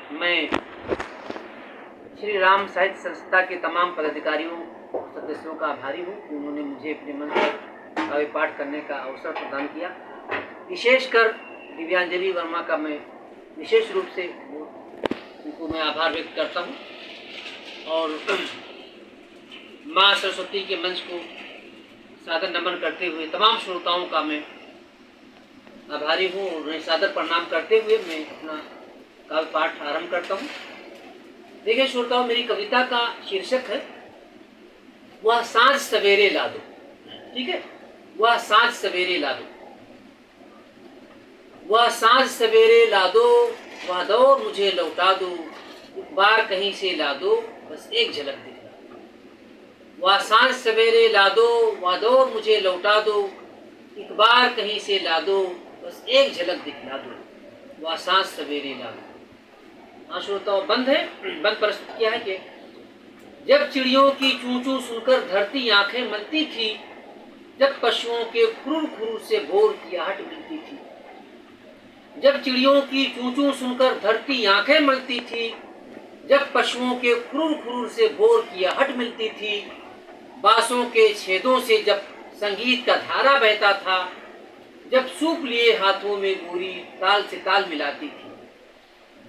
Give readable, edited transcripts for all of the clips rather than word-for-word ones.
मैं श्री राम साहित्य संस्था के तमाम पदाधिकारियों सदस्यों का आभारी हूँ कि उन्होंने मुझे अपने मंच पर काव्य पाठ करने का अवसर प्रदान किया। विशेषकर दिव्यांजलि वर्मा का मैं विशेष रूप से उनको मैं आभार व्यक्त करता हूँ और माँ सरस्वती के मंच को सादर नमन करते हुए तमाम श्रोताओं का मैं आभारी हूँ और उन्हें सादर प्रणाम करते हुए मैं अपना काव्य पाठ आरंभ करता हूँ। देखिए श्रोताओं, मेरी कविता का शीर्षक है वह सांझ सवेरे ला दो। ठीक है, वह सांझ सवेरे ला दो, वह सांझ सवेरे ला दो, वह दौर मुझे लौटा दो, एक बार कहीं से ला दो, बस एक झलक दिखला दो। वह सांझ सवेरे ला दो, वह दौर मुझे लौटा दो, एक बार कहीं से ला दो, बस एक झलक दिखला दो, वह सांझ सवेरे ला दो। हाँ श्रोताओं, बंद है। बंद प्रस्तुत किया है कि जब चिड़ियों की चूं चूं सुनकर धरती आंखें मलती थी, जब पशुओं के खुरुर खुरुर से भोर की आहट मिलती थी, जब चिड़ियों की चूं चूं सुनकर धरती आंखें मलती थी, जब पशुओं के खुरुर खुरुर से भोर की आहट मिलती थी, बांसों के छेदों से जब संगीत का धारा बहता था, जब सूप लिए हाथों में गोरी ताल से ताल मिलाती थी,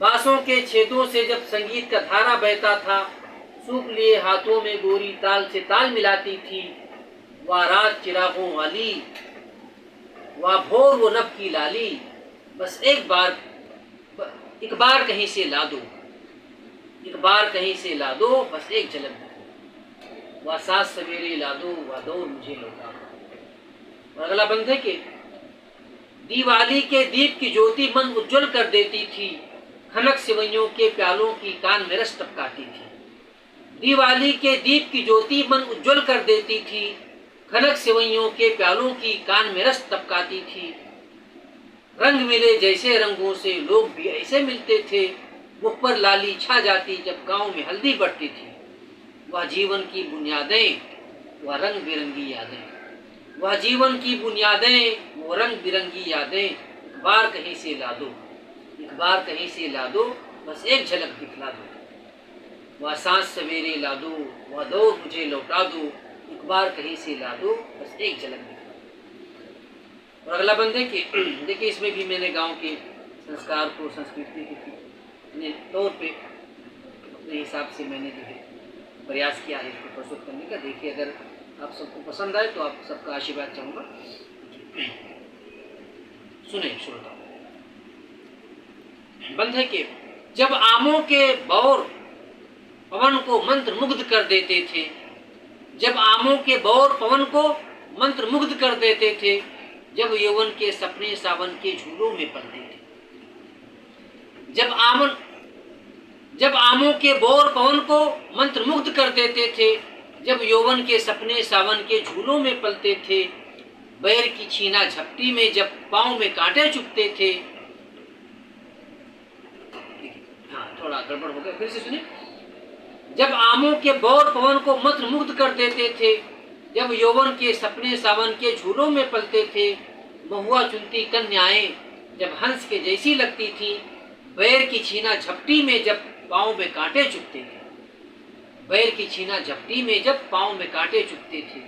बांसों के छेदों से जब संगीत का धारा बहता था, सूप लिए हाथों में गोरी ताल से ताल मिलाती थी, वह रात चिरागों वाली, वह भोर वो नभ की लाली, बस एक बार कहीं से ला दो, एक बार कहीं से ला दो, बस एक झलक दो, वह सात सवेरे ला दो, वह दौर मुझे लौटा दो। और अगला बंद है कि दिवाली के दीप की ज्योति मन उज्जवल कर देती थी, खनक सिवैयों के प्यालों की कान में रस टपकाती थी। दिवाली के दीप की ज्योति मन उज्जवल कर देती थी, खनक सिवैयों के प्यालों की कान में रस टपकाती थी। रंग मिले जैसे रंगों से लोग भी ऐसे मिलते थे, मुख पर लाली छा जाती जब गांव में हल्दी बढ़ती थी। वह जीवन की बुनियादें, वह रंग बिरंगी यादें, वह जीवन की बुनियादें, वो रंग बिरंगी यादें, एक बार कहीं से ला दो, एक बार कहीं से ला दो, बस एक झलक दिखला दो। वह सांझ सवेरे ला दो, वह दौर मुझे लौटा दो, एक बार कहीं से ला दो, बस एक झलक दिखला दो। और अगला बंद है कि देखिए, इसमें भी मैंने गांव के संस्कार को, संस्कृति के तौर पे अपने हिसाब से मैंने जो है प्रयास किया है इसको प्रस्तुत करने का। देखिए, अगर आप सबको पसंद आए तो आप सबका आशीर्वाद चाहूँगा। सुने श्रोता, बंद है कि जब आमों के बौर पवन को मंत्र मुग्ध कर देते थे, जब आमों के बौर पवन को मंत्र मुग्ध कर देते थे, जब यौवन के सपने सावन के झूलों में पलते थे, जब आमों के बौर पवन को मंत्र मुग्ध कर देते थे, जब यौवन के सपने सावन के झूलों में पलते थे, बैर की छीना झपटी में जब पांव में कांटे चुभते थे। हाँ, थोड़ा गड़बड़ हो गया, फिर से सुनिए। जब आमों के बौर पवन को मंत्र मुग्ध कर देते थे, जब यौवन के सपने सावन के झूलों में पलते थे, महुआ चुनती कन्याएं जब हंस के जैसी लगती थी, बैर की छीना झपटी में जब पांव में कांटे चुभते थे, बैर की छीना झपटी में जब पांव में कांटे चुभते थे।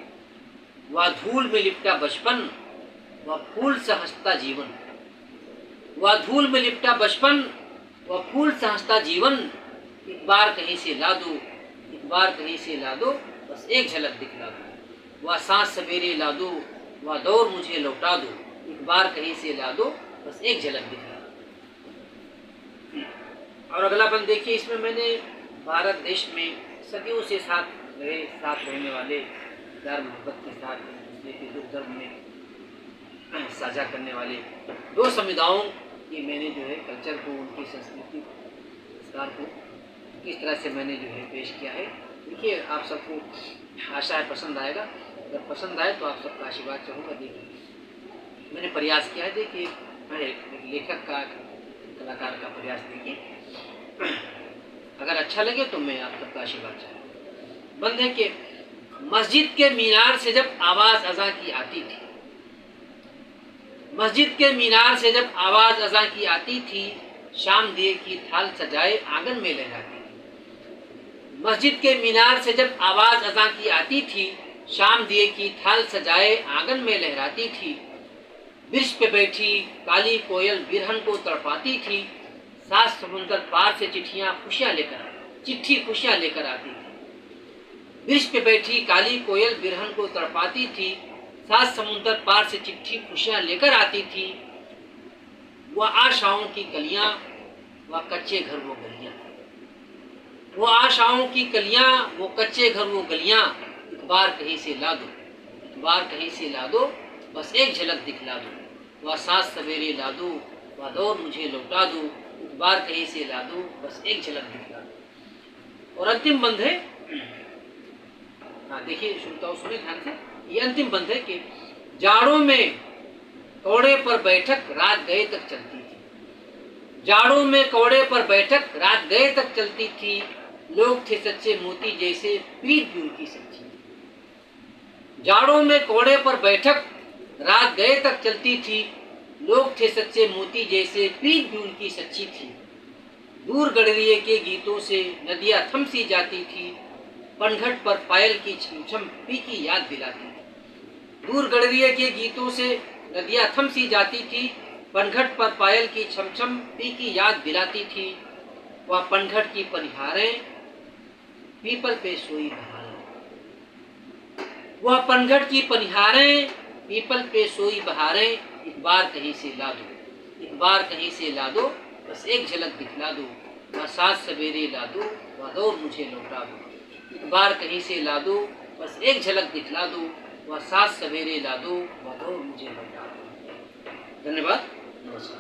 वह धूल में लिपटा बचपन, वह फूल सा हंसता जीवन, वह धूल में लिपटा बचपन, वह फूल सा हंसता जीवन, एक बार कहीं से ला दो, एक बार कहीं से ला दो, बस एक झलक दिखला दो। वह सांझ सवेरे ला दो, वह दौर मुझे लौटा दो, एक बार कहीं से ला दो, बस एक झलक दिखला दो। और अगला बंद देखिए, इसमें मैंने भारत देश में सदियों से साथ रहने वाले, प्यार मोहब्बत के साथ दूसरे के दुख दर्द में साझा करने वाले दो समुदायों की मैंने जो है कल्चर को, उनकी संस्कृति संस्कार को किस तरह से मैंने जो है पेश किया है। देखिए, आप सबको आशा है पसंद आएगा। अगर पसंद आए तो आप सबका आशीर्वाद चाहूँगा। देखिए, मैंने प्रयास किया है, देखिए एक लेखक का, कलाकार का प्रयास। देखिए, अगर अच्छा लगे तो मैं आप सबका आशीर्वाद चाहूँगा। बंद है कि मस्जिद के मीनार से जब आवाज़ अज़ां की आती थी, मस्जिद के मीनार से जब आवाज़ अज़ां की आती थी, शाम दिए की थाल सजाए आंगन में लहराती थी। मस्जिद के मीनार से जब आवाज अज़ां की आती थी, शाम दिए की थाल सजाए आंगन में लहराती थी। वृक्ष पे बैठी काली कोयल बिरहन को तड़पाती थी। सात समुंदर पार से चिट्ठी खुशियां लेकर आती थी। वृक्ष पे बैठी काली कोयल बिरहन को तड़पाती थी। सात समुंदर पार से चिट्ठी खुशियां लेकर आती थी। वह आशाओं की कलियां, वह कच्चे घर वो गलियां, वो आशाओं की कलियां, वो कच्चे घर वो गलियां। एक बार कहीं से ला दो, एक बार कहीं से ला दो, बस एक झलक दिखला दो। वह सात सवेरे ला दो, वह दौर मुझे लौटा दो। एक बार कहीं से ला दो, बस एक झलक दिखला दो। और अंतिम बंद है, हाँ देखिए श्रोताओं सुने ध्यान से, ये अंतिम बंद है कि जाड़ों में कौड़े पर बैठक रात गए तक चलती थी। जाड़ों में कौड़े पर बैठक रात गए तक चलती थी। लोग थे सच्चे मोती जैसे पीर भी उनकी सच्ची। जाड़ों में कौड़े पर बैठक रात गए तक चलती थी। लोग थे सच्चे मोती जैसे पीर भी उनकी सच्ची थी। दूर गडरिये के गीतों से नदियां थम सी जाती थी। पनघट पर पायल की छमछम पी की याद दिलाती थी। दूर गडरिये के गीतों से नदियां थम सी जाती थी। पनघट पर पायल की छमछम पी की याद दिलाती थी। वह पनघट की पनिहारें पीपल पे सोई बहारें, वह पनघट की पनिहारें पीपल पे सोई बहारें। एक बार कहीं से ला दो, एक बार कहीं से ला दो, बस एक झलक दिखला दो। वह सात सवेरे ला दो, वह दौर मुझे लौटा दो। एक बार कहीं से ला दो, बस एक झलक दिखला दो। वह सात सवेरे ला दो, वह दौर मुझे लौटा दो। धन्यवाद, नमस्कार।